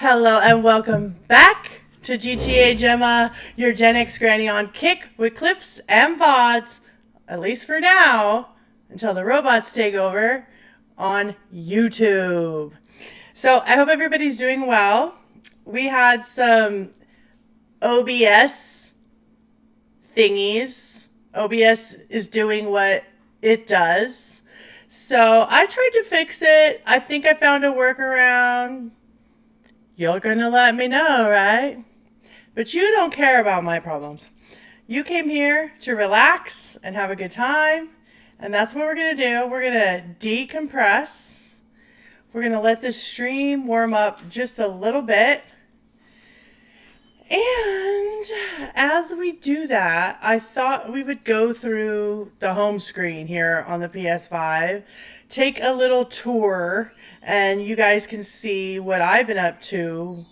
Hello and welcome back to Gtagemma, your Gen X granny on kick with clips and VODs, at least for now, until the robots take over on YouTube. So I hope everybody's doing well. We had some OBS thingies. OBS is doing what it does. So I tried to fix it. I think I found a workaround. You're gonna let me know, right? But you don't care about my problems. You came here to relax and have a good time. And that's what we're gonna do. We're gonna decompress. We're gonna let this stream warm up just a little bit. And as we do that, I thought we would go through the home screen here on the PS5, take a little tour, and you guys can see what I've been up to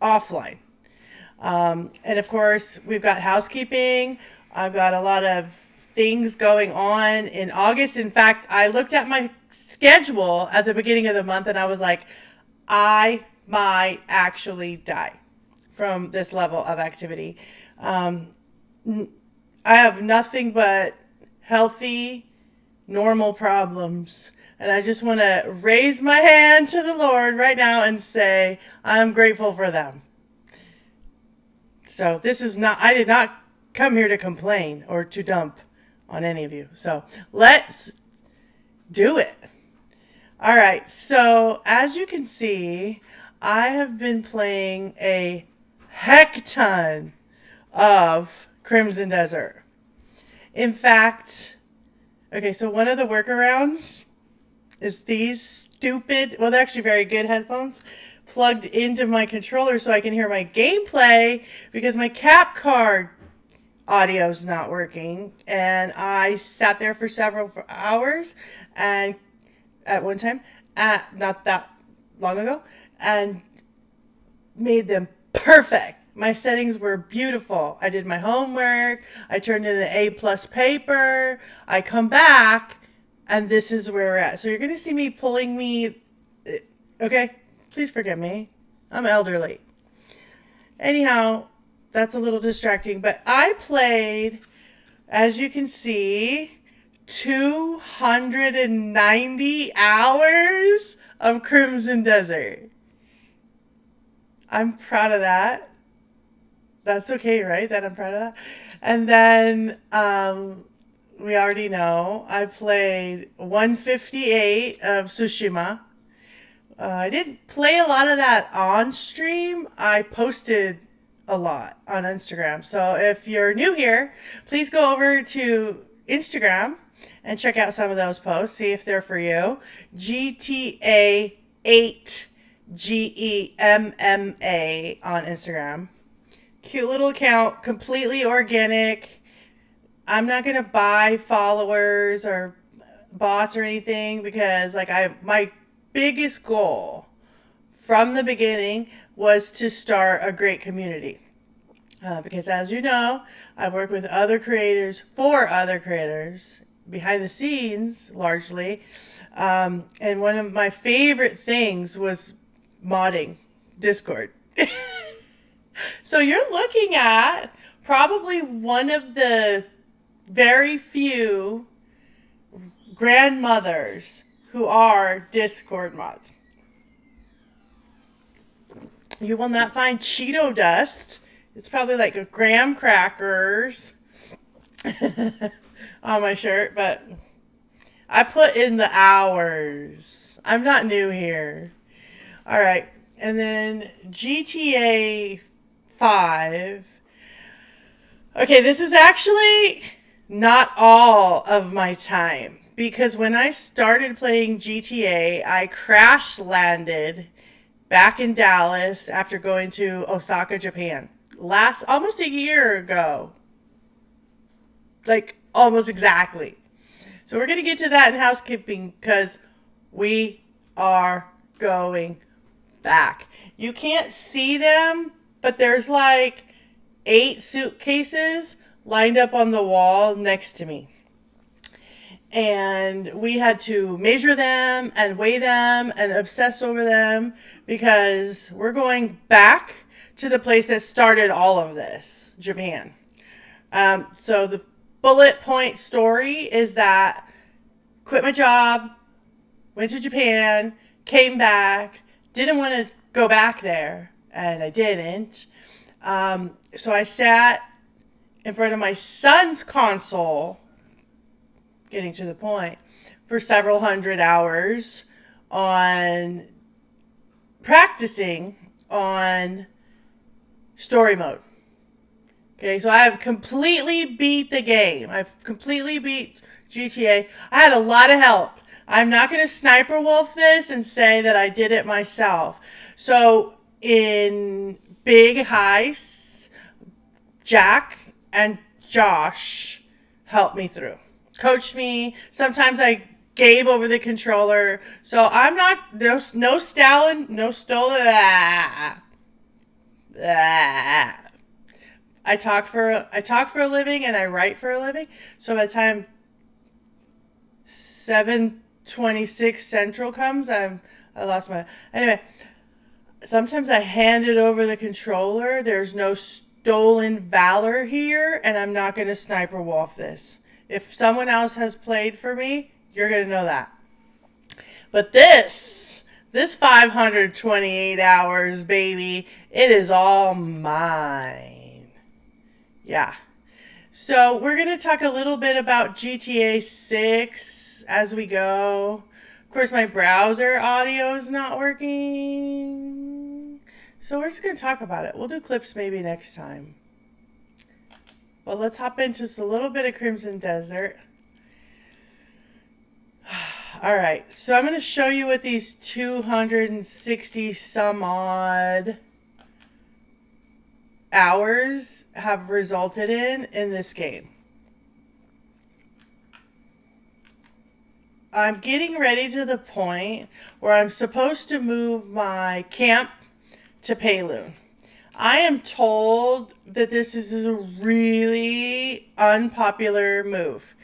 offline. And of course, we've got housekeeping. I've got a lot of things going on in August. In fact, I looked at my schedule at the beginning of the month and I was like, I might actually die from this level of activity. I have nothing but healthy, normal problems. And I just want to raise my hand to the Lord right now and say, I'm grateful for them. So this is not, I did not come here to complain or to dump on any of you. So let's do it. All right. So as you can see, I have been playing a heck ton of Crimson Desert. In fact, okay, so one of the workarounds is these stupid, well, they're actually very good headphones plugged into my controller so I can hear my gameplay because my cap card audio is not working. And I sat there for several hours and at one time, not that long ago, and made them perfect. My settings were beautiful. I did my homework. I turned in an A+ paper. I come back, and this is where we're at. So you're going to see me pulling me. Okay? Please forgive me. I'm elderly. Anyhow, that's a little distracting. But I played, as you can see, 290 hours of Crimson Desert. I'm proud of that. That's okay, right? That I'm proud of that. And then we already know I played 158 of Tsushima. I didn't play a lot of that on stream. I posted a lot on Instagram. So if you're new here, please go over to Instagram and check out some of those posts. See if they're for you. GTA8 GEMMA on Instagram. Cute little account, completely organic. I'm not gonna buy followers or bots or anything because my biggest goal from the beginning was to start a great community. Because as you know, I've worked with other creators for other creators behind the scenes largely. And one of my favorite things was modding Discord. So you're looking at probably one of the very few grandmothers who are Discord mods. You will not find Cheeto dust. It's probably like a graham crackers on my shirt, but I put in the hours. I'm not new here. All right. And then GTA 5. Okay, this is actually not all of my time because when I started playing GTA, I crash landed back in Dallas after going to Osaka, Japan. Almost a year ago. Like almost exactly. So we're going to get to that in housekeeping because we are going back. You can't see them, but there's like 8 suitcases lined up on the wall next to me. and we had to measure them and weigh them and obsess over them because we're going back to the place that started all of this, Japan. So the bullet point story is that quit my job, went to Japan, came back, didn't want to go back there, and I didn't. So I sat in front of my son's console, getting to the point, for several hundred hours on practicing on story mode. Okay, so I have completely beat the game. I've completely beat GTA. I had a lot of help. I'm not going to sniper wolf this and say that I did it myself. So in big heists, Jack and Josh helped me through. Coached me. Sometimes I gave over the controller. So I'm not, no Stalin, no Stolen. I talk for a living and I write for a living. So by the time 7:26 Central comes, I lost my, anyway. Sometimes I handed over the controller. There's no stolen valor here, and I'm not going to sniper wolf this. If someone else has played for me, you're going to know that. But this 528 hours, baby, it is all mine. Yeah. So we're going to talk a little bit about GTA 6 as we go. Of course, my browser audio is not working. So we're just going to talk about it. We'll do clips maybe next time. But let's hop into just a little bit of Crimson Desert. All right, so I'm going to show you what these 260 some odd hours have resulted in this game. I'm getting ready to the point where I'm supposed to move my camp to Payloon. I am told that this is a really unpopular move.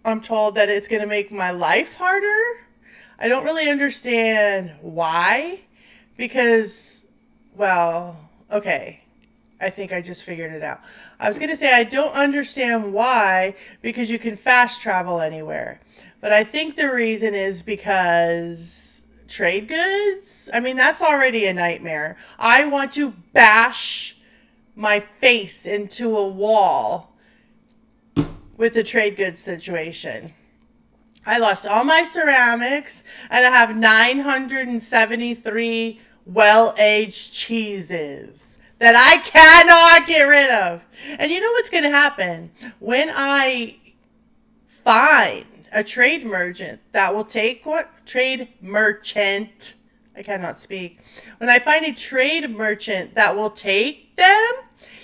I'm told that it's going to make my life harder. I don't really understand why. Because, well, okay. I think I just figured it out. I was going to say I don't understand why, because you can fast travel anywhere. But I think the reason is because trade goods? I mean, that's already a nightmare. I want to bash my face into a wall with the trade goods situation. I lost all my ceramics, and I have 973 well-aged cheeses that I cannot get rid of. And you know what's going to happen? When I find a trade merchant that will take what? Trade merchant. I cannot speak. When I find a trade merchant that will take them,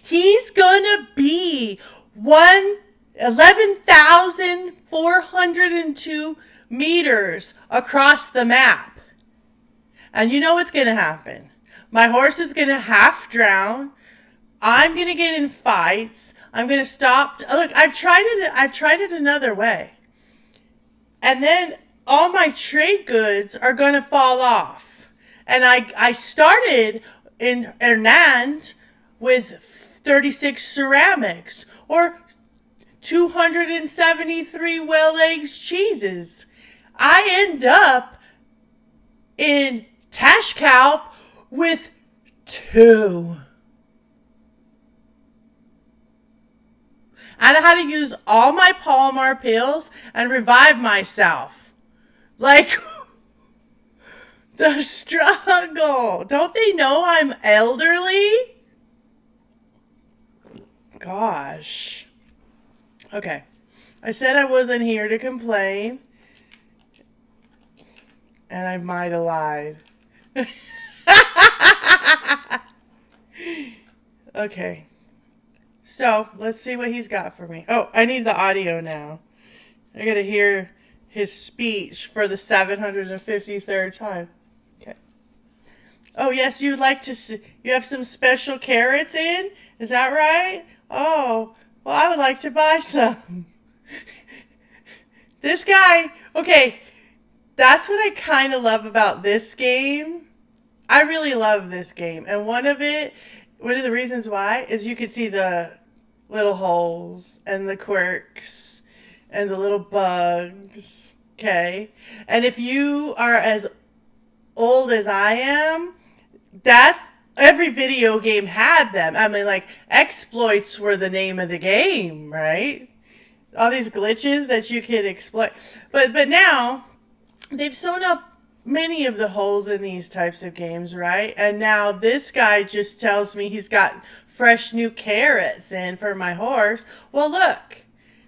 he's going to be 11,402 meters across the map. And you know what's going to happen? My horse is going to half drown. I'm going to get in fights. I'm going to stop. Look, I've tried it another way. And then all my trade goods are going to fall off. And I started in Hernand with 36 ceramics or 273 well-aged cheeses. I end up in Tashkalp with 2. I know how to use all my Palomar pills and revive myself. Like, the struggle. Don't they know I'm elderly? Gosh. Okay. I said I wasn't here to complain. And I might have lied. Okay. So, let's see what he's got for me. Oh, I need the audio now. I gotta hear his speech for the 753rd time. Okay. Oh, yes, you'd like to see, you have some special carrots in? Is that right? Oh, well, I would like to buy some. guy, okay, that's what I kind of love about this game. I really love this game. And one of the reasons why is you can see the little holes and the quirks and the little bugs. Okay. And if you are as old as I am, that's every video game had them. I mean, like, exploits were the name of the game, right? All these glitches that you could exploit. But now they've sewn up many of the holes in these types of games, right? And now this guy just tells me he's got fresh new carrots in for my horse. Well, look.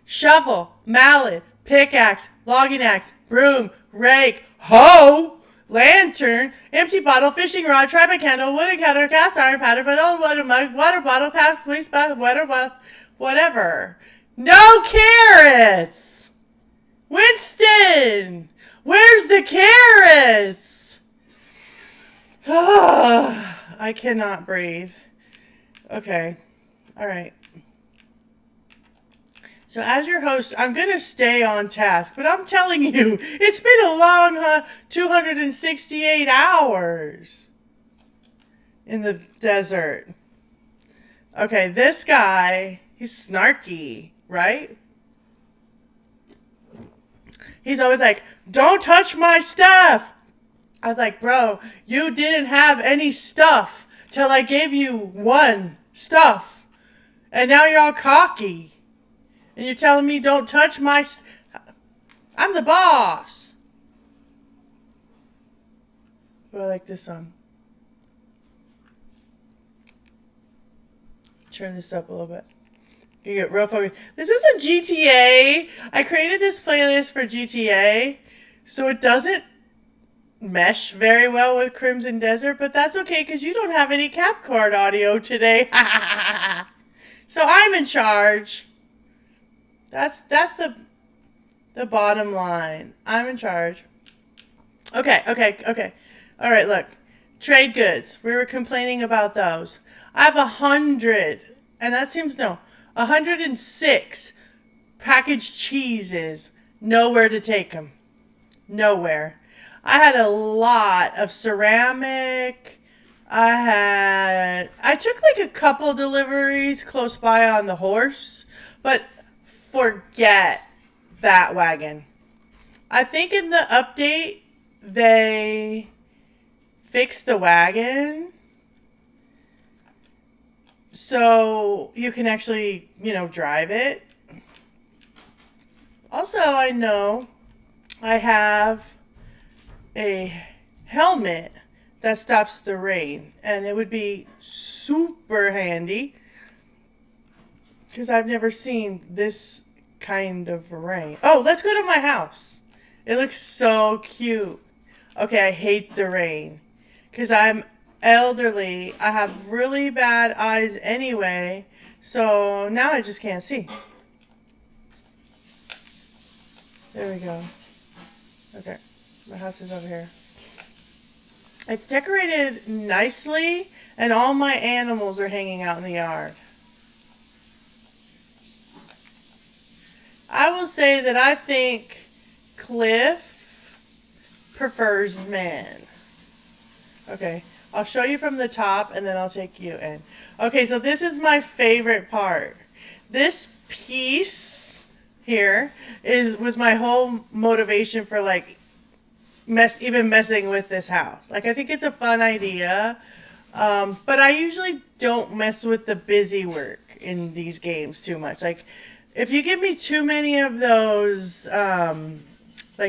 Shovel, mallet, pickaxe, logging axe, broom, rake, hoe, lantern, empty bottle, fishing rod, tripod candle, wooden counter, cast iron, powder puddle, water mug, water bottle, pass, police buff, water buff, whatever. No carrots! Winston! Where's the carrots? I cannot breathe. Okay. All right. So as your host, I'm going to stay on task, but I'm telling you, it's been a long 268 hours in the desert. Okay, this guy, he's snarky, right? He's always like, don't touch my stuff. I was like, bro, you didn't have any stuff till I gave you one stuff. And now you're all cocky. And you're telling me don't touch my I'm the boss. Oh, I like this song. Turn this up a little bit. You get real focused. This is a GTA. I created this playlist for GTA, so it doesn't mesh very well with Crimson Desert, but that's okay because you don't have any cap card audio today. So I'm in charge. That's the bottom line. I'm in charge. Okay. All right, look. Trade goods. We were complaining about those. I have 100, and that seems 106 packaged cheeses. Nowhere to take them. Nowhere. I had a lot of ceramic. I took like a couple deliveries close by on the horse, but forget that wagon. I think in the update they fixed the wagon so you can actually, drive it. Also, I know I have a helmet that stops the rain, and it would be super handy because I've never seen this kind of rain. Oh, let's go to my house. It looks so cute. Okay, I hate the rain because I'm elderly. I have really bad eyes anyway, so now I just can't see. There we go. Okay, my house is over here. It's decorated nicely, and all my animals are hanging out in the yard. I will say that I think Cliff prefers men. Okay, I'll show you from the top, and then I'll take you in. Okay, so this is my favorite part. This piece here was my whole motivation for even messing with this house. Like, I think it's a fun idea, but I usually don't mess with the busy work in these games too much. Like, if you give me too many of those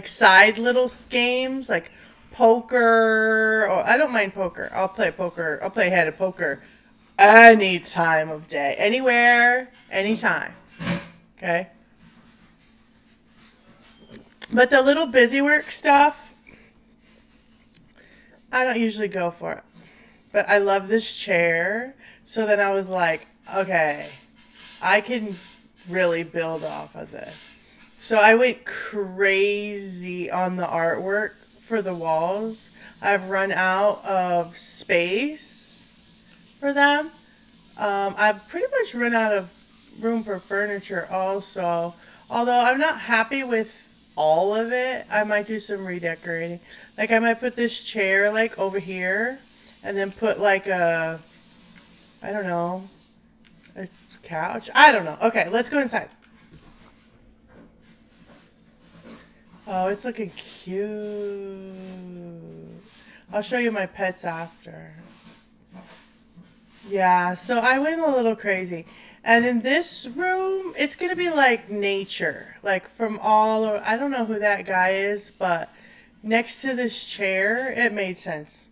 side little games like poker, or I don't mind poker. I'll play poker. I'll play a hand of poker any time of day, anywhere, anytime. Okay. But the little busy work stuff, I don't usually go for it. But I love this chair. So then I was like, okay, I can really build off of this. So I went crazy on the artwork for the walls. I've run out of space for them. I've pretty much run out of room for furniture also. Although I'm not happy with all of it, I might do some redecorating. Like I might put this chair like over here and then put like a, I don't know, a couch. I don't know. Okay, let's go inside. Oh, it's looking cute. I'll show you my pets after. Yeah, so I went a little crazy. And in this room, it's going to be like nature. Like from all over, I don't know who that guy is, but next to this chair, it made sense.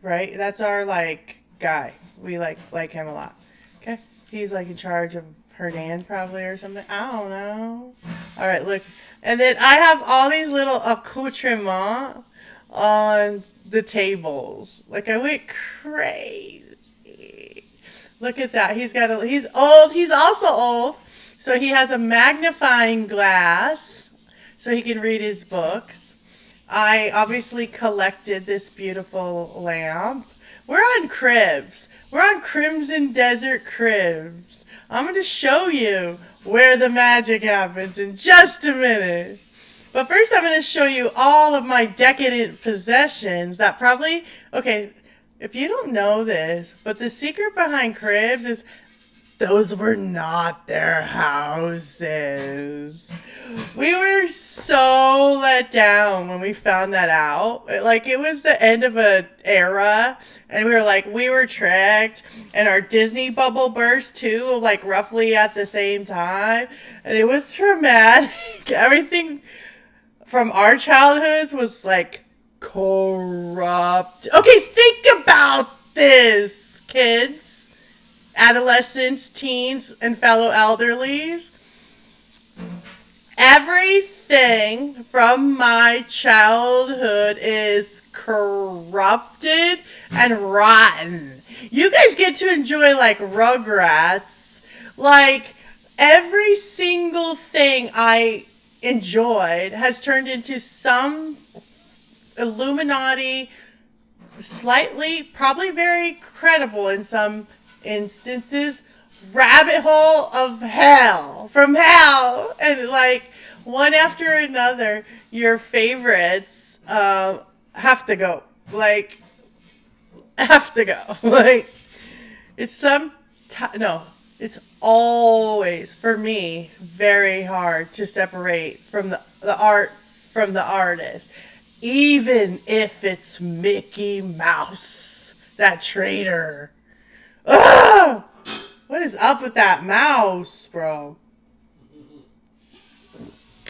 Right? That's our like guy. We like him a lot. Okay? He's like in charge of Hernan probably or something. I don't know. All right, look. And then I have all these little accoutrements on the tables. Like I went crazy. Look at that. He's old. He's also old. So he has a magnifying glass so he can read his books. I obviously collected this beautiful lamp. We're on cribs. We're on Crimson Desert Cribs. I'm going to show you where the magic happens in just a minute. But first I'm going to show you all of my decadent possessions that probably, okay, if you don't know this, but the secret behind cribs is those were not their houses. We were so let down when we found that out. Like, it was the end of an era, and we were tricked, and our Disney bubble burst too, like roughly at the same time, and it was traumatic. Everything from our childhoods was like corrupt. Okay, think about this, kids, adolescents, teens, and fellow elderlies. Everything from my childhood is corrupted and rotten. You guys get to enjoy like Rugrats. Like every single thing I enjoyed has turned into some Illuminati, slightly, probably very credible in some instances, rabbit hole of hell, from hell, and like one after another, your favorites have to go, like have to go, like it's always for me very hard to separate from the art from the artist. Even if it's Mickey Mouse, that traitor. Ugh! What is up with that mouse, bro?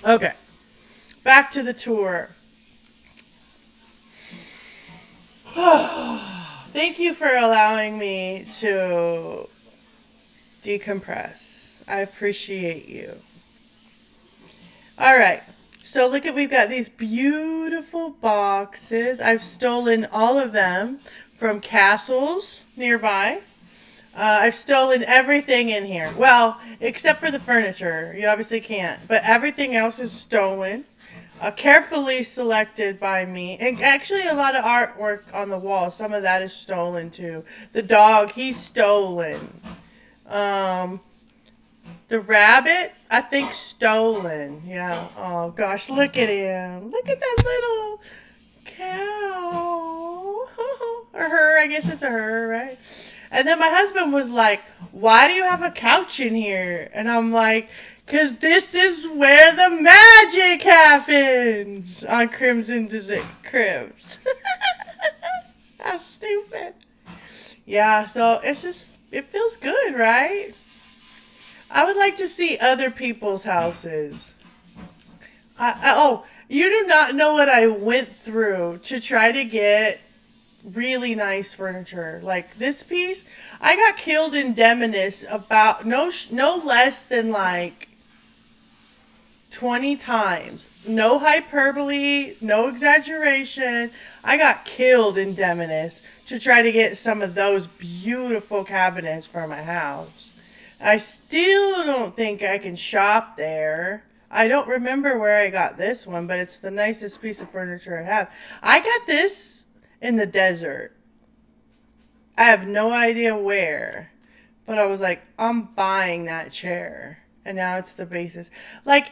Okay. Back to the tour. Thank you for allowing me to decompress. I appreciate you. All right. So we've got these beautiful boxes. I've stolen all of them from castles nearby. I've stolen everything in here. Well, except for the furniture. You obviously can't. But everything else is stolen. Carefully selected by me. And actually a lot of artwork on the wall. Some of that is stolen too. The dog, he's stolen. The rabbit, I think stolen. Yeah. Oh gosh, look at him. Look at that little cow. Or her, I guess it's a her, right? And then my husband was like, why do you have a couch in here? And I'm like, because this is where the magic happens on Crimson Desert Cribs. How stupid. Yeah, so it feels good, right? I would like to see other people's houses. You do not know what I went through to try to get really nice furniture. Like this piece, I got killed in Demonis about no less than like 20 times. No hyperbole, no exaggeration. I got killed in Demonis to try to get some of those beautiful cabinets for my house. I still don't think I can shop there. I don't remember where I got this one, but it's the nicest piece of furniture I have. I got this in the desert. I have no idea where, but I was like, I'm buying that chair. And now it's the basis. Like,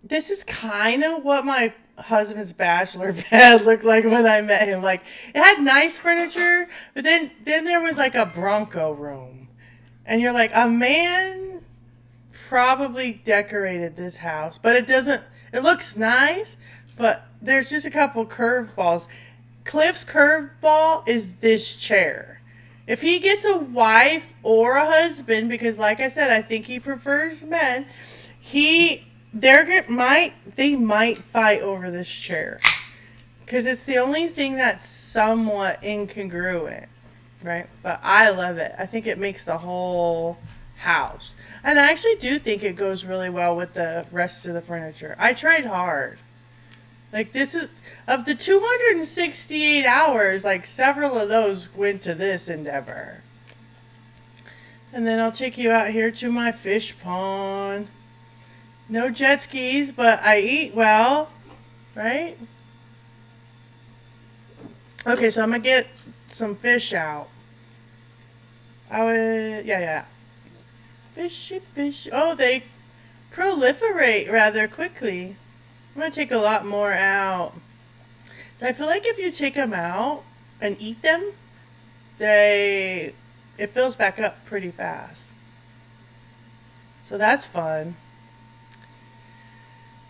this is kind of what my husband's bachelor pad looked like when I met him. Like it had nice furniture, but then there was like a Bronco room, and you're like, a man probably decorated this house, but it doesn't. It looks nice, but there's just a couple curveballs. Cliff's curveball is this chair. If he gets a wife or a husband, because like I said, I think he prefers men, they might fight over this chair because it's the only thing that's somewhat incongruent, right? But I love it. I think it makes the whole house, and I actually do think it goes really well with the rest of the furniture. I tried hard. Like this is of the 268 hours, like several of those went to this endeavor. And then I'll take you out here to my fish pond. No jet skis, but I eat well, right? Okay, so I'm gonna get some fish out. Yeah. Fishy fish. Oh, they proliferate rather quickly. I'm going to take a lot more out. So I feel like if you take them out and eat them, it fills back up pretty fast. So that's fun.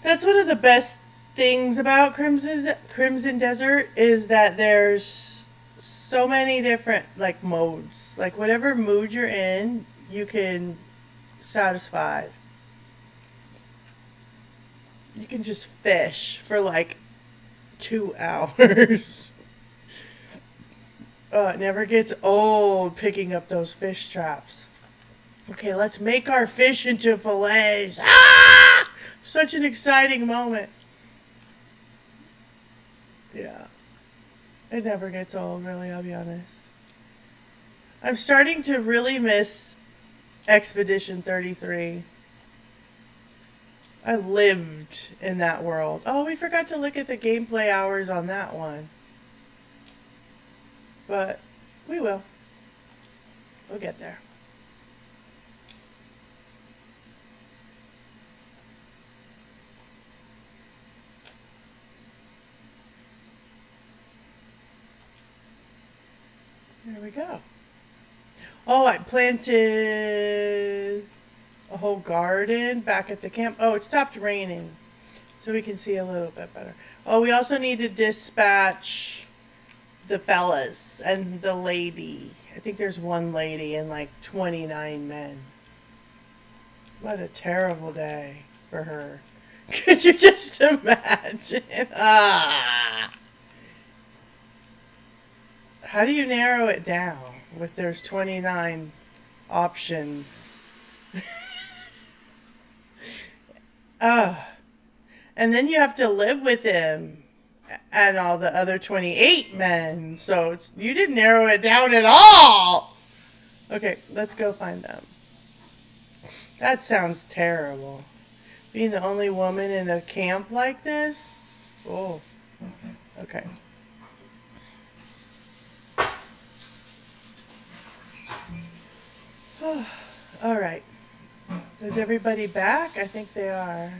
That's one of the best things about Crimson Desert is that there's so many different like modes. Like whatever mood you're in, you can satisfy. You can just fish for like 2 hours. Oh, it never gets old picking up those fish traps. Okay, let's make our fish into fillets. Ah! Such an exciting moment. Yeah. It never gets old, really, I'll be honest. I'm starting to really miss Expedition 33. I lived in that world. Oh, we forgot to look at the gameplay hours on that one. But we will. We'll get there. There we go. Oh, I planted a whole garden back at the camp. Oh, it stopped raining, so we can see a little bit better. Oh, we also need to dispatch the fellas and the lady. I think there's one lady and like 29 men. What a terrible day for her. Could you just imagine? Ah. How do you narrow it down with there's 29 options? And then you have to live with him and all the other 28 men. So you didn't narrow it down at all. Okay, let's go find them. That sounds terrible. Being the only woman in a camp like this? Oh, okay. All right. Is everybody back? I think they are.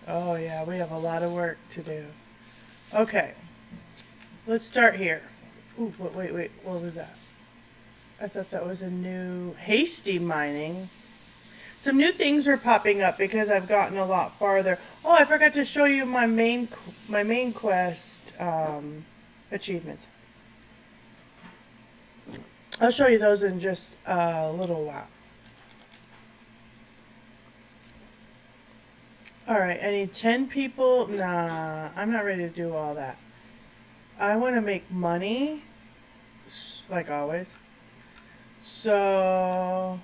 Oh, yeah, we have a lot of work to do. Okay. Let's start here. Ooh, wait. What was that? I thought that was a new hasty mining. Some new things are popping up because I've gotten a lot farther. Oh, I forgot to show you my main quest achievement. I'll show you those in just a little while. Alright, I need 10 people. Nah, I'm not ready to do all that. I want to make money, like always. So,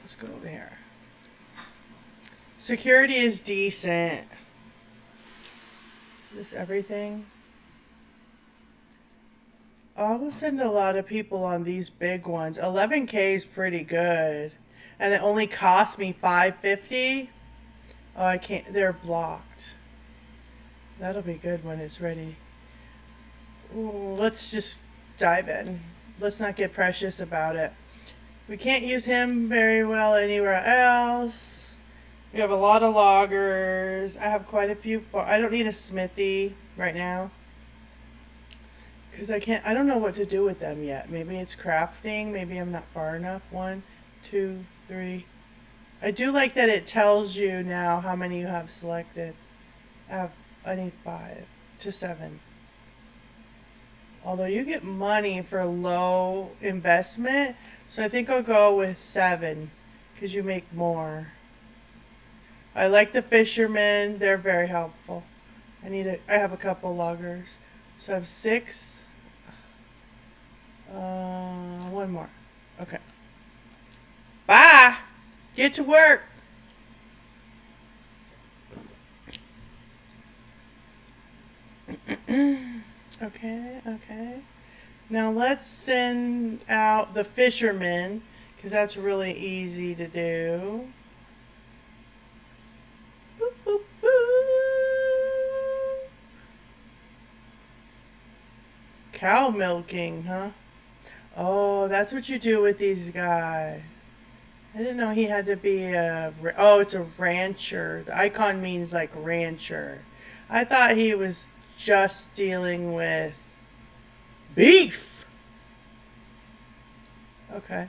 let's go over here. Security is decent. Is this everything? I will send a lot of people on these big ones. 11K is pretty good. And it only cost me $5.50. Oh, I can't. They're blocked. That'll be good when it's ready. Ooh, let's just dive in. Let's not get precious about it. We can't use him very well anywhere else. We have a lot of loggers. I have quite a few. I don't need a smithy right now. Because I don't know what to do with them yet. Maybe it's crafting. Maybe I'm not far enough. 1, 2, 3. I do like that it tells you now how many you have selected. I need 5 to 7. Although you get money for low investment. So I think I'll go with 7. Because you make more. I like the fishermen. They're very helpful. I have a couple loggers. So I have 6. One more. Okay. Bye. Get to work. Okay. Now let's send out the fishermen because that's really easy to do. Boop, boop, boop. Cow milking, huh? Oh, that's what you do with these guys. I didn't know he had to be oh, it's a rancher. The icon means like rancher. I thought he was just dealing with beef. Okay.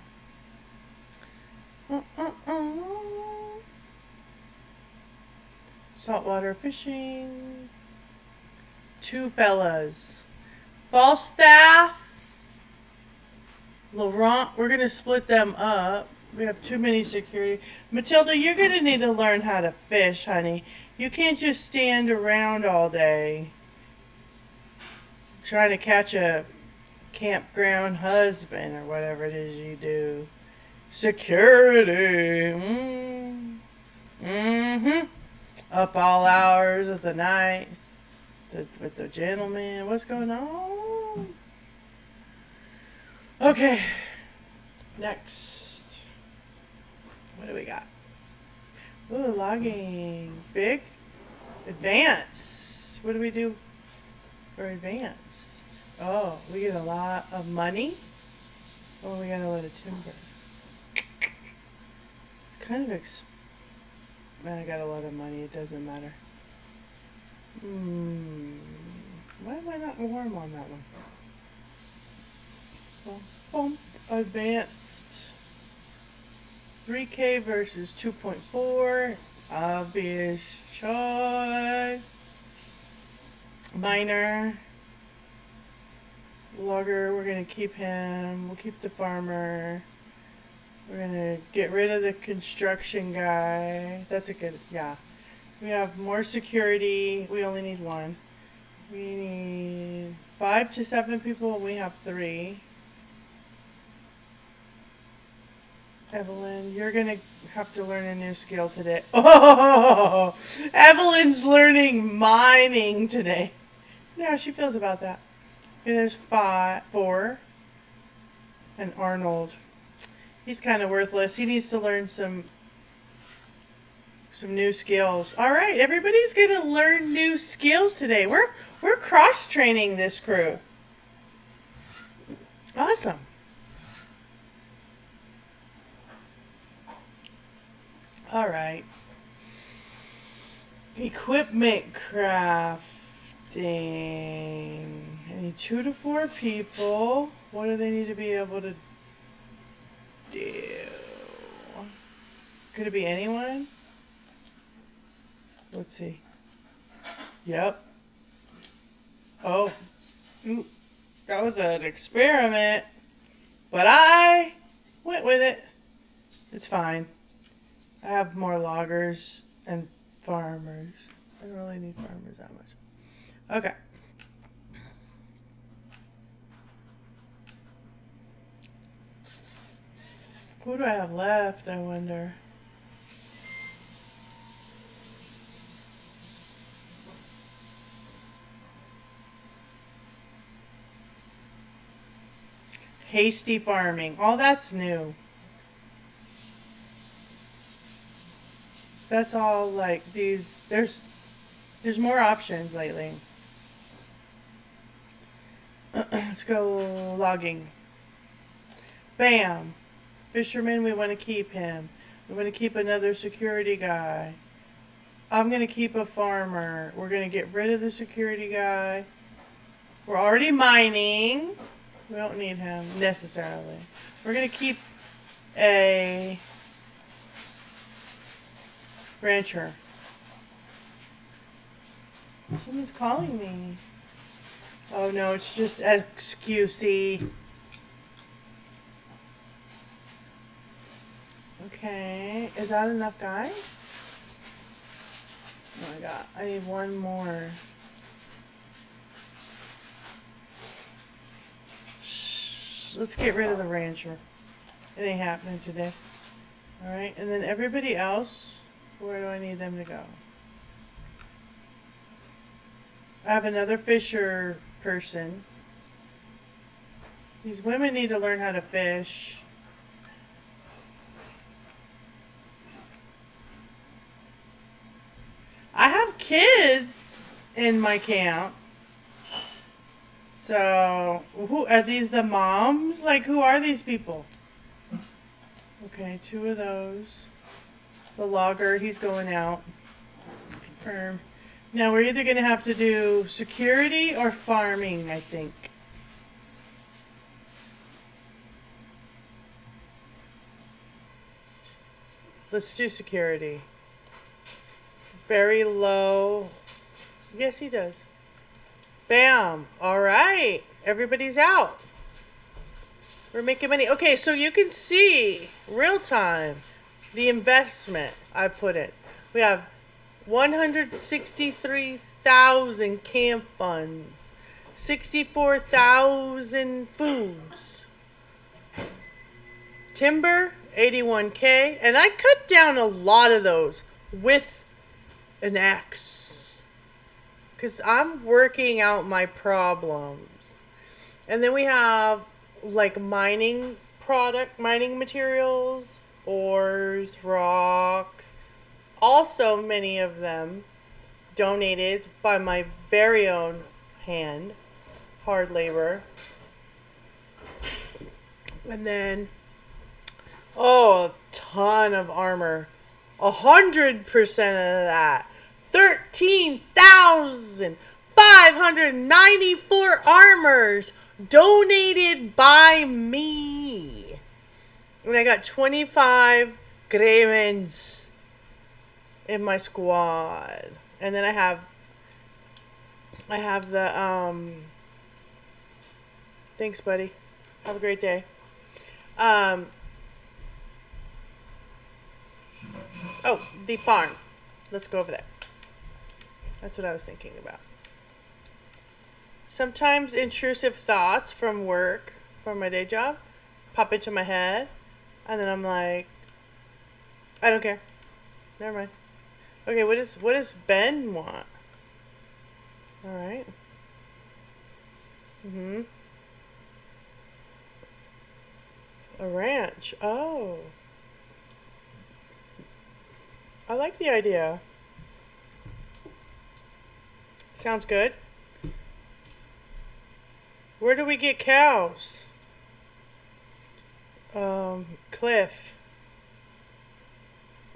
Saltwater fishing. 2 fellas. Falstaff. Laurent. We're going to split them up. We have too many security. Matilda, you're going to need to learn how to fish, honey. You can't just stand around all day trying to catch a campground husband or whatever it is you do. Security. Up all hours of the night with the gentleman. What's going on? Okay. Next. What do we got? Ooh, logging. Big. Advanced. What do we do for advanced? Oh, we get a lot of money. Oh, we got a lot of timber. It's kind of I got a lot of money. It doesn't matter. Why am I not warm on that one? Well, boom. Advanced. 3K versus 2.4. Obvious choice. Miner. Logger, we're going to keep him. We'll keep the farmer. We're going to get rid of the construction guy. That's a good, yeah. We have more security. We only need 1. We need 5 to 7 people. We have 3. Evelyn, you're going to have to learn a new skill today. Oh, Evelyn's learning mining today. You know how she feels about that. Okay, there's 4. And Arnold. He's kind of worthless. He needs to learn some new skills. All right, everybody's going to learn new skills today. We're cross-training this crew. Awesome. All right. Equipment crafting. I need 2 to 4 people. What do they need to be able to do? Could it be anyone? Let's see. Yep. Oh. Ooh. That was an experiment. But I went with it. It's fine. I have more loggers and farmers. I don't really need farmers that much. Okay. Who do I have left, I wonder? Hasty farming. Oh, that's new. That's all like these. There's more options lately. Let's go logging. Bam. Fisherman, we want to keep him. I'm going to keep another security guy. I'm going to keep a farmer. We're going to get rid of the security guy. We're already mining. We don't need him necessarily. We're going to keep a rancher. Someone's calling me. Oh no, it's just excusey. Okay, is that enough, guys? Oh my god, I need one more. Let's get rid of the rancher. It ain't happening today. Alright, and then everybody else, where do I need them to go? I have another fisher person. These women need to learn how to fish. I have kids in my camp. So, who are these, the moms? Like, who are these people? Okay, 2 of those. The logger, he's going out. Confirm. Now, we're either going to have to do security or farming, I think. Let's do security. Very low. Yes, he does. Bam. All right. Everybody's out. We're making money. Okay, so you can see real time the investment I put in. We have 163,000 camp funds, 64,000 foods, timber, 81K, and I cut down a lot of those with an axe because I'm working out my problems. And then we have like mining materials, ores, rocks. Also, many of them donated by my very own hand, hard labor. And then, a ton of armor. 100% of that. 13,594 armors donated by me. And I got 25 Gremens in my squad. And then I have the thanks buddy. Have a great day. The farm. Let's go over there. That's what I was thinking about. Sometimes intrusive thoughts from work, from my day job, pop into my head, and then I'm like, I don't care. Never mind. Okay, what does Ben want? All right. A ranch. Oh. I like the idea. Sounds good. Where do we get cows? Cliff.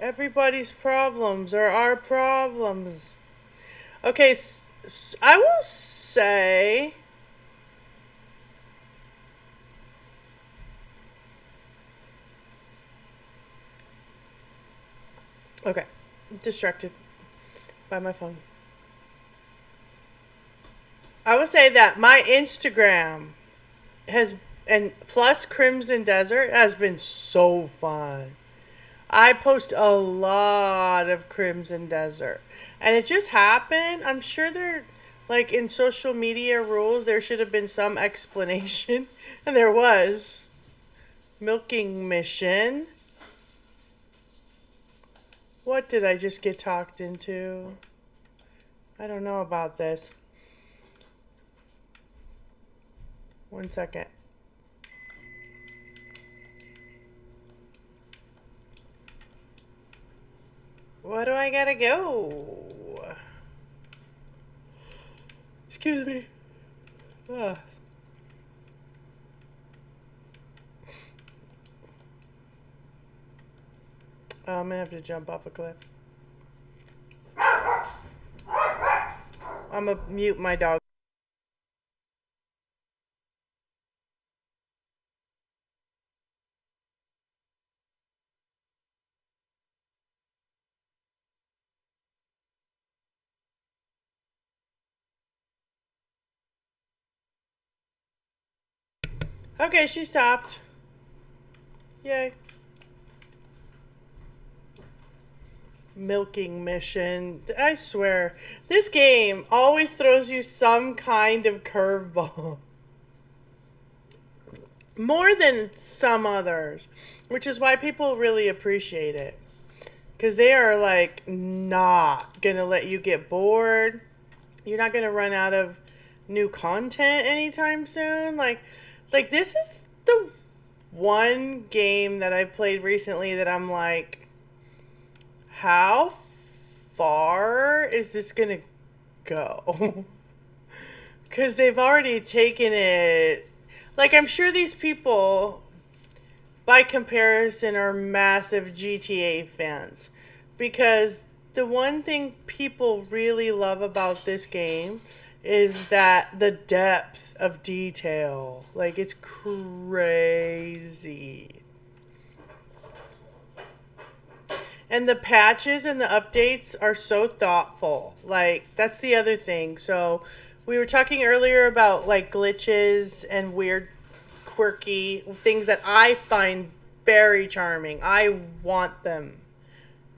Everybody's problems are our problems. Okay, I will say... Okay, distracted by my phone. I will say that my Instagram and plus Crimson Desert has been so fun. I post a lot of Crimson Desert. And it just happened. I'm sure there, like in social media rules, there should have been some explanation. And there was. Milking mission. What did I just get talked into? I don't know about this. 1 second. Where do I gotta go? Excuse me. Ugh. Oh, I'm gonna have to jump off a cliff. I'm gonna mute my dog. Okay, she stopped. Yay. Milking mission. I swear, this game always throws you some kind of curveball. More than some others, which is why people really appreciate it. Because they are like not gonna let you get bored. You're not gonna run out of new content anytime soon. Like this is the one game that I played recently that I'm like, how far is this gonna go? Because they've already taken it. Like, I'm sure these people, by comparison, are massive GTA fans. Because the one thing people really love about this game is that the depth of detail. Like, it's crazy. And the patches and the updates are so thoughtful. Like, that's the other thing. So, we were talking earlier about, like, glitches and weird, quirky things that I find very charming. I want them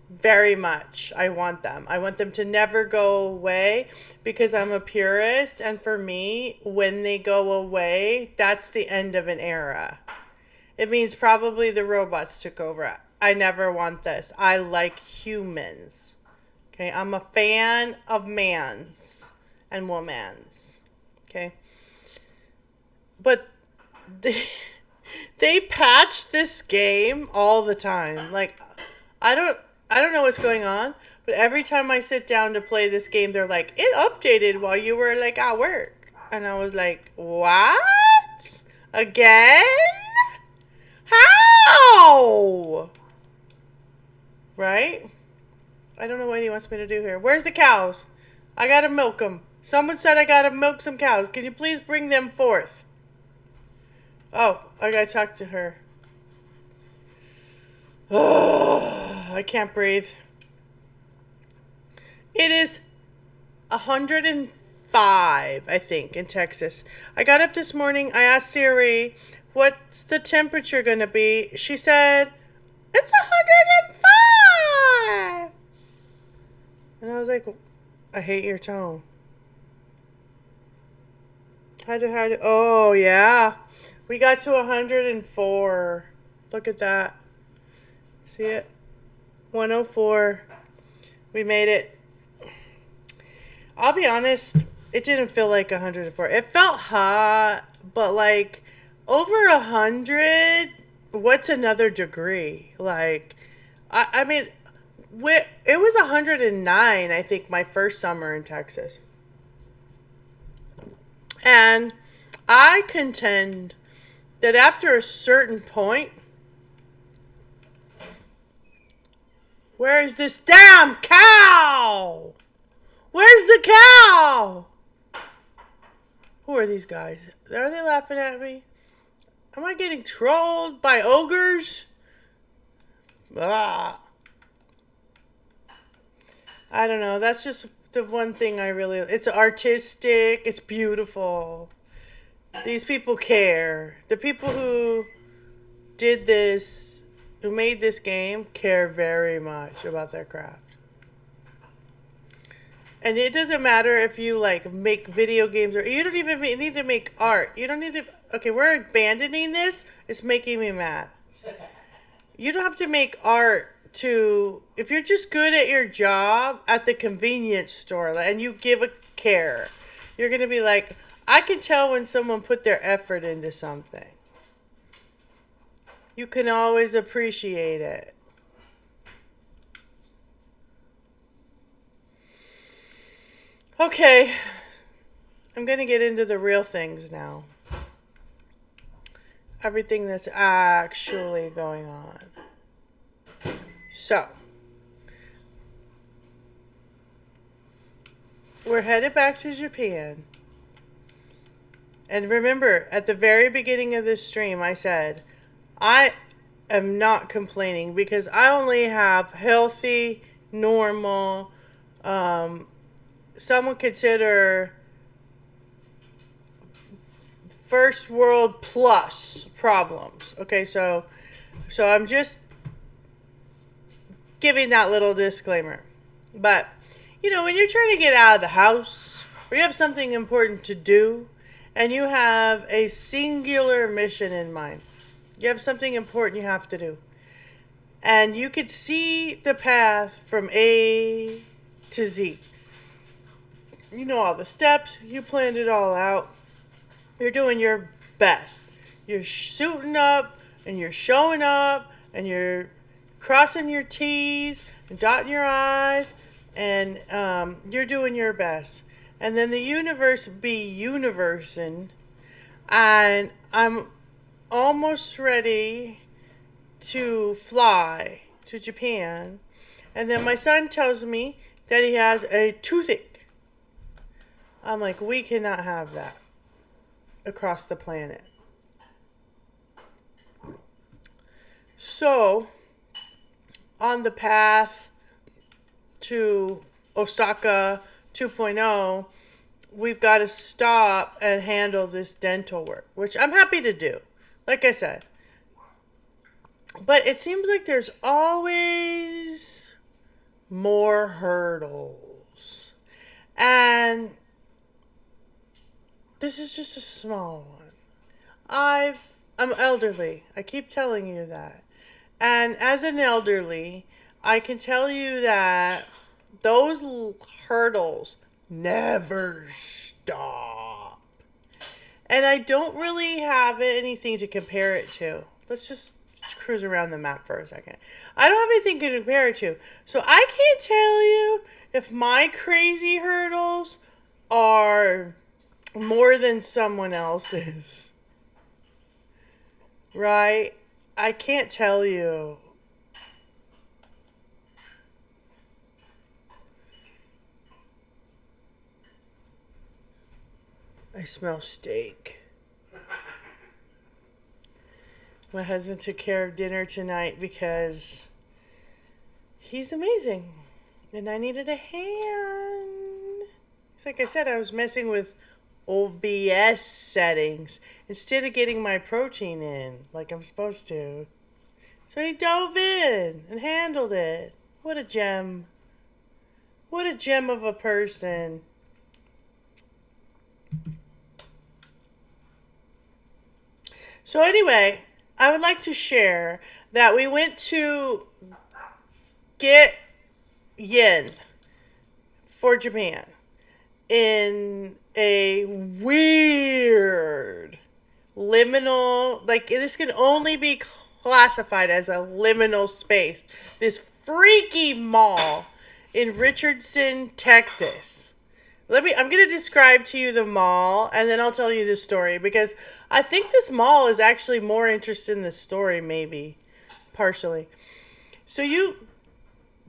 very much. I want them. I want them to never go away because I'm a purist. And for me, when they go away, that's the end of an era. It means probably the robots took over. I never want this. I like humans. Okay, I'm a fan of mans and womans. Okay. But they patch this game all the time. Like I don't know what's going on, but every time I sit down to play this game, they're like, "It updated while you were like at work." And I was like, "What? Again? How?" Right? I don't know what he wants me to do here. Where's the cows? I gotta milk them. Someone said I gotta milk some cows. Can you please bring them forth? Oh, I gotta talk to her. Oh, I can't breathe. It is 105, I think, in Texas. I got up this morning. I asked Siri, what's the temperature gonna be? She said, it's 105. And I was like, I hate your tone. Oh, yeah. We got to 104. Look at that. See it? 104. We made it. I'll be honest, it didn't feel like 104. It felt hot, but like over 100, what's another degree? Like, I mean, it was 109, I think, my first summer in Texas. And I contend that after a certain point, where's this damn cow? Where's the cow? Who are these guys? Are they laughing at me? Am I getting trolled by ogres? Ah. I don't know. That's just the one thing I really... It's artistic. It's beautiful. These people care. The people who did this, who made this game, care very much about their craft. And it doesn't matter if you like make video games or you don't even need to make art. You don't need to. Okay, we're abandoning this. It's making me mad. You don't have to make art to. If you're just good at your job at the convenience store and you give a care, you're gonna be like, I can tell when someone put their effort into something. You can always appreciate it. Okay, I'm going to get into the real things now. Everything that's actually going on. So, we're headed back to Japan. And remember, at the very beginning of this stream, I said, I am not complaining because I only have healthy, normal, some would consider first world plus problems. Okay, so I'm just giving that little disclaimer. But, you know, when you're trying to get out of the house, or you have something important to do, and you have a singular mission in mind, you have something important you have to do, and you could see the path from A to Z. You know all the steps, you planned it all out, you're doing your best. You're suiting up, and you're showing up, and you're crossing your T's and dotting your I's, and you're doing your best. And then the universe be universing, and I'm almost ready to fly to Japan. And then my son tells me that he has a toothache. I'm like, we cannot have that across the planet. So, on the path to Osaka 2.0, we've got to stop and handle this dental work, which I'm happy to do, like I said. But it seems like there's always more hurdles. And this is just a small one. I'm elderly. I keep telling you that. And as an elderly, I can tell you that those hurdles never stop. And I don't really have anything to compare it to. Let's just cruise around the map for a second. I don't have anything to compare it to. So I can't tell you if my crazy hurdles are more than someone else's. Right? I can't tell you. I smell steak. My husband took care of dinner tonight because he's amazing. And I needed a hand. It's like I said, I was messing with OBS settings instead of getting my protein in like I'm supposed to. So he dove in and handled it. What a gem. What a gem of a person. So anyway, I would like to share that we went to get yen for Japan in a weird liminal, like this can only be classified as a liminal space. This freaky mall in Richardson, Texas. I'm going to describe to you the mall, and then I'll tell you the story, because I think this mall is actually more interested in the story, maybe, partially. So you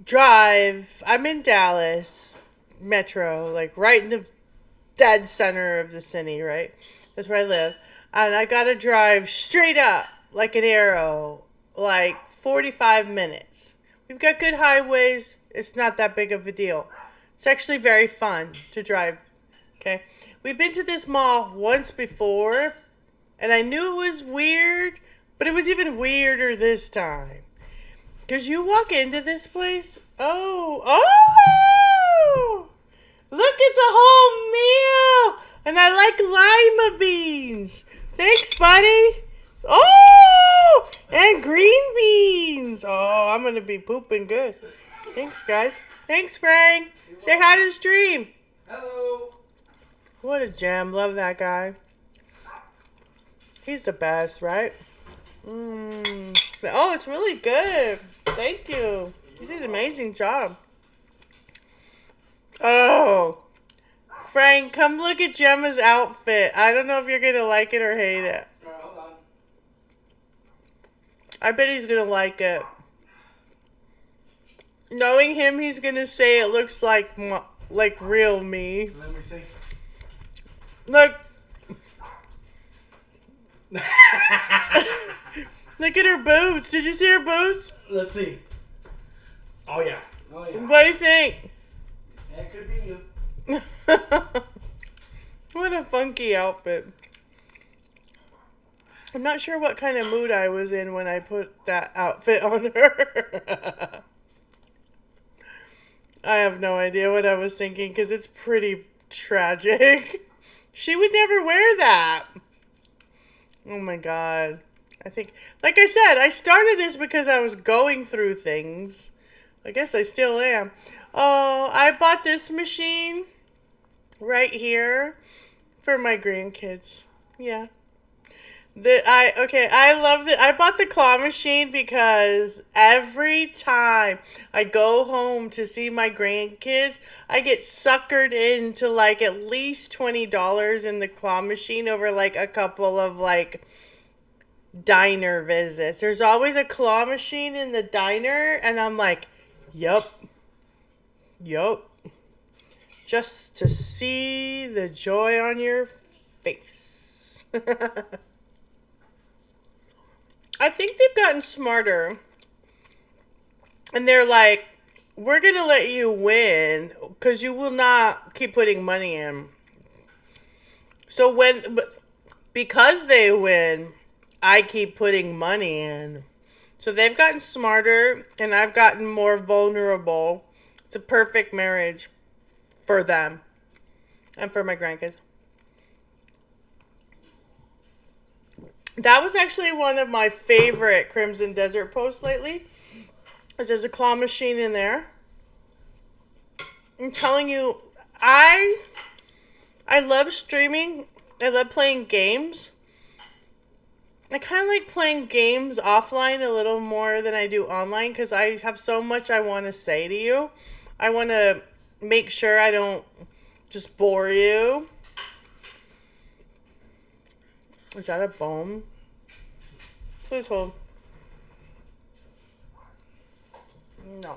drive, I'm in Dallas, Metro, like right in the dead center of the city, right? That's where I live. And I got to drive straight up, like an arrow, like 45 minutes. We've got good highways. It's not that big of a deal. It's actually very fun to drive, okay? We've been to this mall once before, and I knew it was weird, but it was even weirder this time. Because you walk into this place, oh, look, it's a whole meal, and I like lima beans. Thanks, buddy. Oh, and green beans. Oh, I'm going to be pooping good. Thanks, guys. Thanks, Frank. Say hi to the stream. Hello. What a gem. Love that guy. He's the best, right? Oh, it's really good. Thank you. You did an amazing job. Oh. Frank, come look at Gemma's outfit. I don't know if you're going to like it or hate it. Alright, hold on. I bet he's going to like it. Knowing him, he's gonna say it looks like real me. Let me see. Look. Look at her boots. Did you see her boots? Let's see. Oh yeah. Oh yeah. What do you think? That could be you. What a funky outfit. I'm not sure what kind of mood I was in when I put that outfit on her. I have no idea what I was thinking because it's pretty tragic. She would never wear that. Oh my God. I think, like I said, I started this because I was going through things. I guess I still am. Oh, I bought this machine right here for my grandkids. Yeah. I love it. I bought the claw machine because every time I go home to see my grandkids, I get suckered into like at least $20 in the claw machine over like a couple of like diner visits. There's always a claw machine in the diner, and I'm like, yup. Just to see the joy on your face. I think they've gotten smarter. And they're like, we're going to let you win because you will not keep putting money in. So because they win, I keep putting money in. So they've gotten smarter and I've gotten more vulnerable. It's a perfect marriage for them and for my grandkids. That was actually one of my favorite Crimson Desert posts lately. There's a claw machine in there. I'm telling you, I love streaming. I love playing games. I kind of like playing games offline a little more than I do online because I have so much I want to say to you. I want to make sure I don't just bore you. Is that a bone? Please hold. No.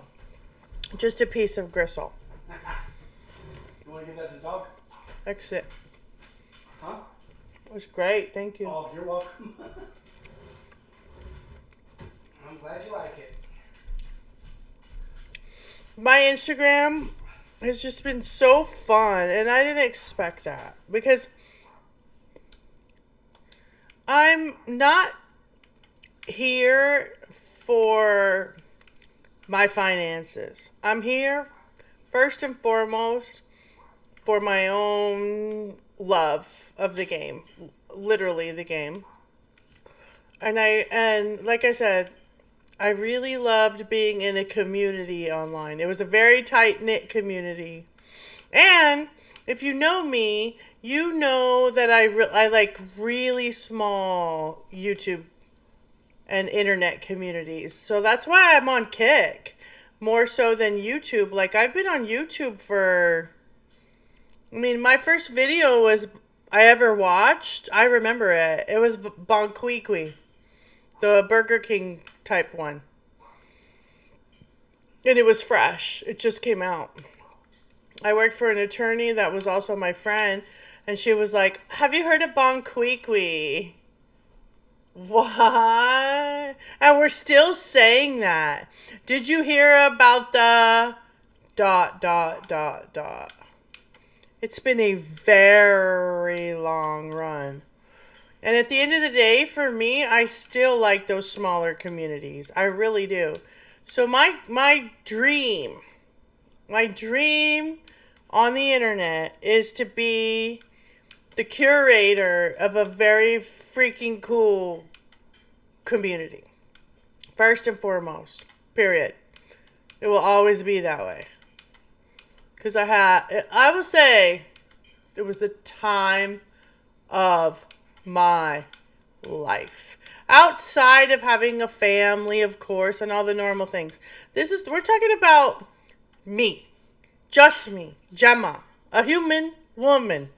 Just a piece of gristle. You want to give that to the dog? Exit. Huh? It was great. Thank you. Oh, you're welcome. I'm glad you like it. My Instagram has just been so fun, and I didn't expect that because I'm not here for my finances. I'm here first and foremost for my own love of the game, literally the game. And like I said, I really loved being in a community online. It was a very tight-knit community. And if you know me, you know that I like really small YouTube and internet communities. So that's why I'm on Kick more so than YouTube. Like I've been on YouTube my first video I ever watched, I remember it. It was Bonquiqui, the Burger King type one. And it was fresh. It just came out. I worked for an attorney that was also my friend, and she was like, "Have you heard of Bonquiqui?" What? And we're still saying that. Did you hear about the ... It's been a very long run. And at the end of the day, for me, I still like those smaller communities. I really do. So my dream on the internet is to be the curator of a very freaking cool community. First and foremost. Period. It will always be that way. Because I will say, it was the time of my life. Outside of having a family, of course, and all the normal things. We're talking about me. Just me. Gemma. A human woman.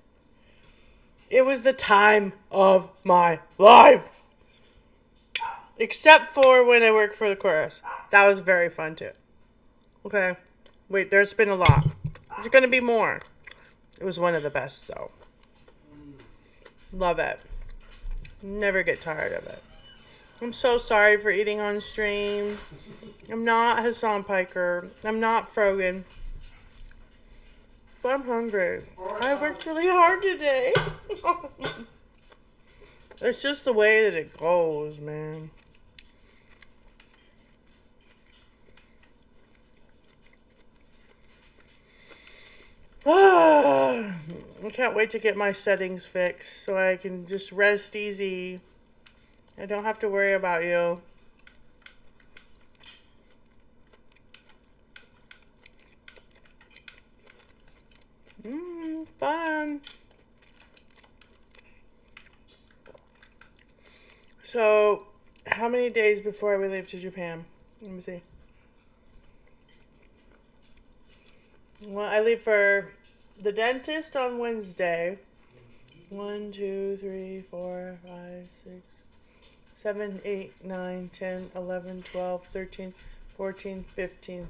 It was the time of my life. Except for when I worked for the chorus. That was very fun too. Okay. Wait, there's been a lot. There's gonna be more. It was one of the best, though. Love it. Never get tired of it. I'm so sorry for eating on stream. I'm not Hassan Piker. I'm not Frogan. But I'm hungry. I worked really hard today. It's just the way that it goes, man. I can't wait to get my settings fixed so I can just rest easy. I don't have to worry about you. Fun. So, how many days before we leave to Japan? Let me see. Well, I leave for the dentist on Wednesday. 1, 2, 3, 4, 5, 6, 7, 8, 9, 10, 11, 12, 13, 14, 15.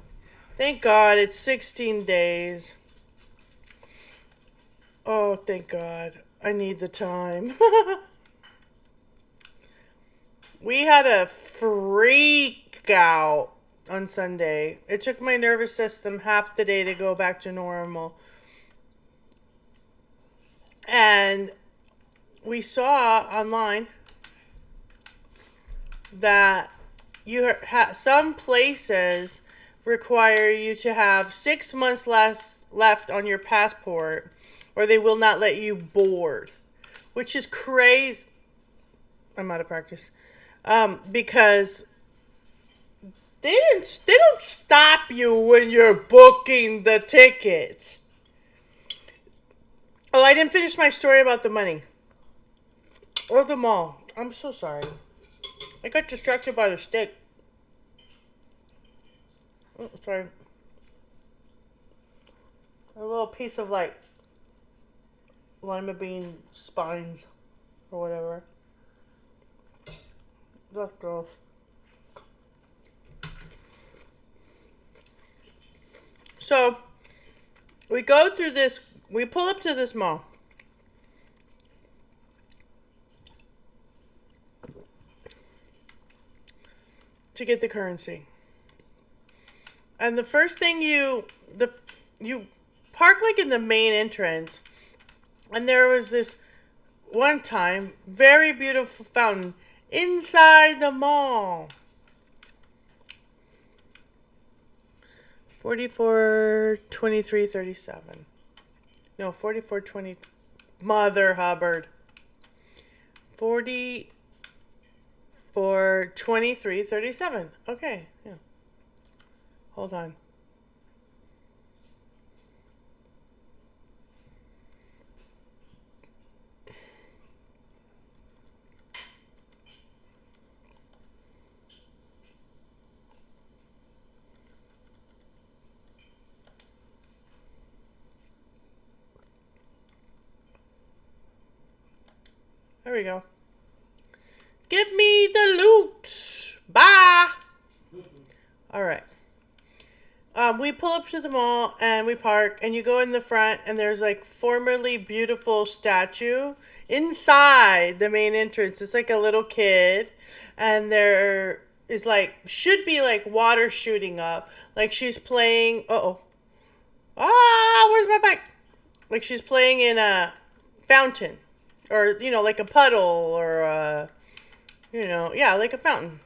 Thank God it's 16 days. Oh, thank God. I need the time. We had a freak out on Sunday. It took my nervous system half the day to go back to normal. And we saw online that some places require you to have 6 months left on your passport, or they will not let you board, which is crazy. I'm out of practice. Because they don't stop you when you're booking the ticket. Oh, I didn't finish my story about the money. Or the mall. I'm so sorry. I got distracted by the stick. Oh, sorry. A little piece of like lima bean spines or whatever. That's gross. So, we go through this, we pull up to this mall. To get the currency. And the first thing you park like in the main entrance, and there was this one time very beautiful fountain inside the mall. 44-23-37. No, 44-20. Mother Hubbard. 44-23-37. Okay, yeah. Hold on. There we go. Give me the loot. Bye. All right. We pull up to the mall and we park, and you go in the front, and there's like formerly beautiful statue inside the main entrance. It's like a little kid, and there is like should be like water shooting up, like she's playing. Where's my bike? Like she's playing in a fountain. Or, like a puddle or, like a fountain.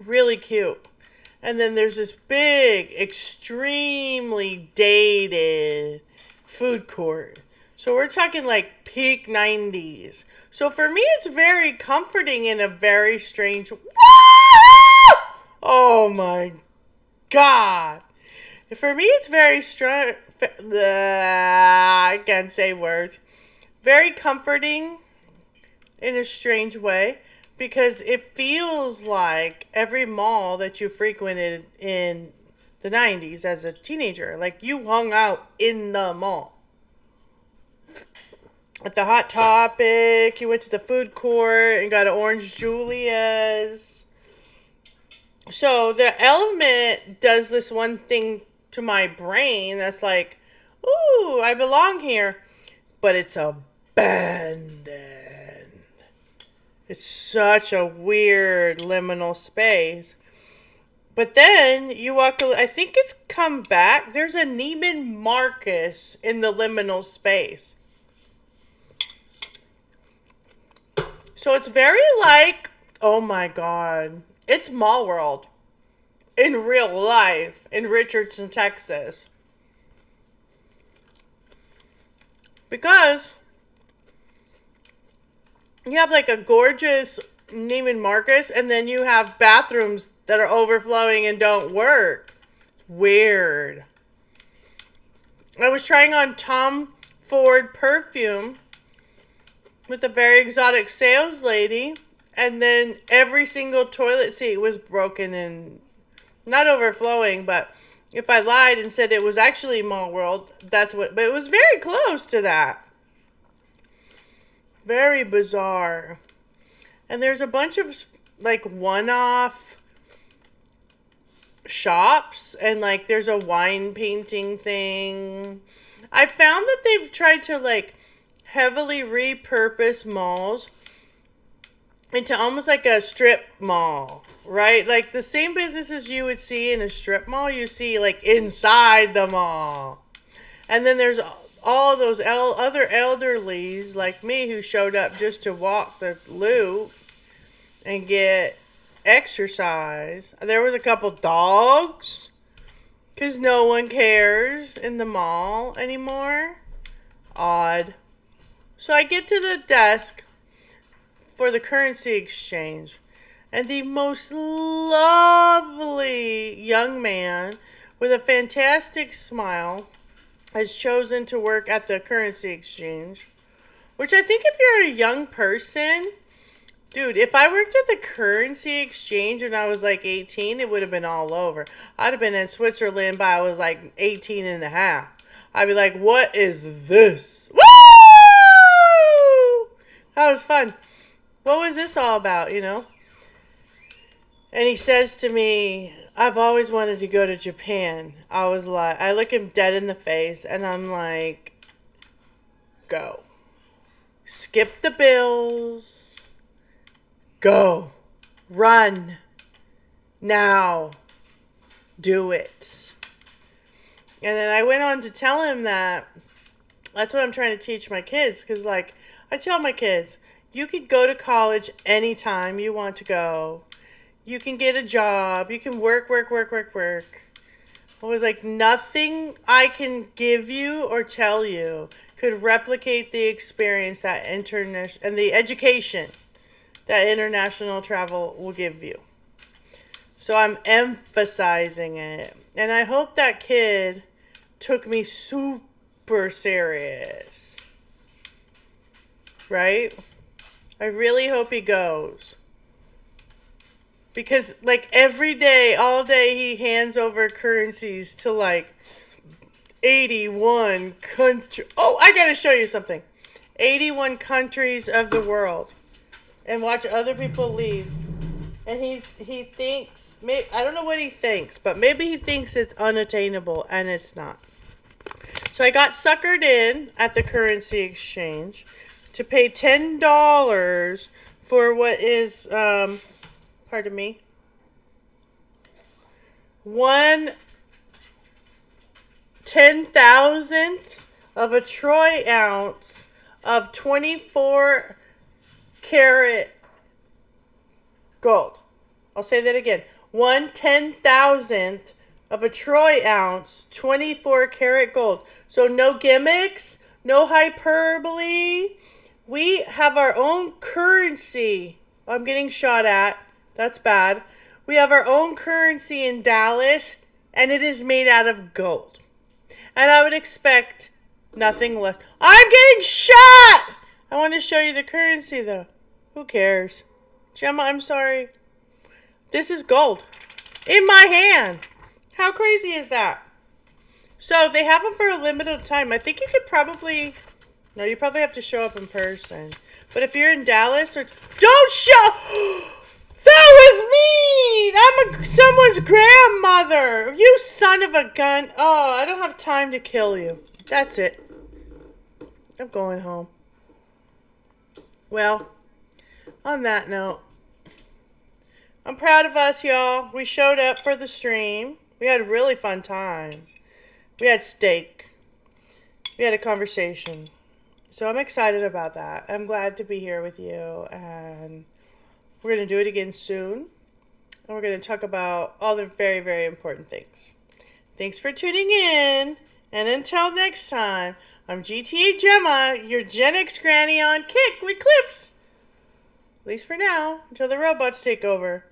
Really cute. And then there's this big, extremely dated food court. So we're talking like peak 90s. So for me, it's very comforting in a very strange... Oh my God. For me, it's very strange... I can't say words. Very comforting in a strange way, because it feels like every mall that you frequented in the 90s as a teenager. Like you hung out in the mall. At the Hot Topic, you went to the food court and got an Orange Julia's. So the Element does this one thing to my brain that's like, ooh, I belong here. But it's abandoned. It's such a weird liminal space. But then you walk, I think it's come back. There's a Neiman Marcus in the liminal space. So it's very like, oh my God, it's Mall World in real life in Richardson, Texas. Because you have like a gorgeous Neiman Marcus and then you have bathrooms that are overflowing and don't work. Weird. I was trying on Tom Ford perfume with a very exotic sales lady, and then every single toilet seat was broken and not overflowing, but if I lied and said it was actually Mall World, that's what, but it was very close to that. Very bizarre. And there's a bunch of like one-off shops, and like there's a wine painting thing. I found that they've tried to like heavily repurpose malls into almost like a strip mall, right? Like the same businesses you would see in a strip mall, you see like inside the mall. And then there's all those other elderlies like me who showed up just to walk the loop and get exercise. There was a couple dogs because no one cares in the mall anymore. Odd. So I get to the desk for the currency exchange, and the most lovely young man with a fantastic smile has chosen to work at the currency exchange, which I think if you're a young person, dude, if I worked at the currency exchange when I was like 18, it would have been all over. I'd have been in Switzerland by I was like 18 and a half. I'd be like, what is this? Woo! That was fun. What was this all about, you know? And he says to me, I've always wanted to go to Japan. I was like, I look him dead in the face and I'm like, go. Skip the bills. Go. Run. Now. Do it. And then I went on to tell him that that's what I'm trying to teach my kids. Because, like, I tell my kids, you can go to college anytime you want to go. You can get a job. You can work. I was like, nothing I can give you or tell you could replicate the experience that international and the education that international travel will give you. So I'm emphasizing it. And I hope that kid took me super serious. Right? I really hope he goes. Because, like, every day, all day, he hands over currencies to, like, 81 countries. Oh, I gotta show you something. 81 countries of the world. And watch other people leave. And he thinks, I don't know what he thinks, but maybe he thinks it's unattainable, and it's not. So I got suckered in at the currency exchange to pay $10 for what is, pardon me, 1/10,000th of a troy ounce of 24 karat gold. I'll say that again. 1/10,000th of a troy ounce, 24 karat gold. So no gimmicks, no hyperbole. We have our own currency. I'm getting shot at. That's bad. We have our own currency in Dallas, and it is made out of gold. And I would expect nothing less. I'm getting shot! I want to show you the currency, though. Who cares? Gemma, I'm sorry. This is gold. In my hand. How crazy is that? So, they have them for a limited time. I think you could probably... No, you probably have to show up in person. But if you're in Dallas or... Don't show... That was mean! I'm someone's grandmother! You son of a gun! Oh, I don't have time to kill you. That's it. I'm going home. Well, on that note, I'm proud of us, y'all. We showed up for the stream. We had a really fun time. We had steak. We had a conversation. So I'm excited about that. I'm glad to be here with you, and we're going to do it again soon. And we're going to talk about all the very, very important things. Thanks for tuning in. And until next time, I'm Gtagemma, your Gen X granny on Kick with clips. At least for now, until the robots take over.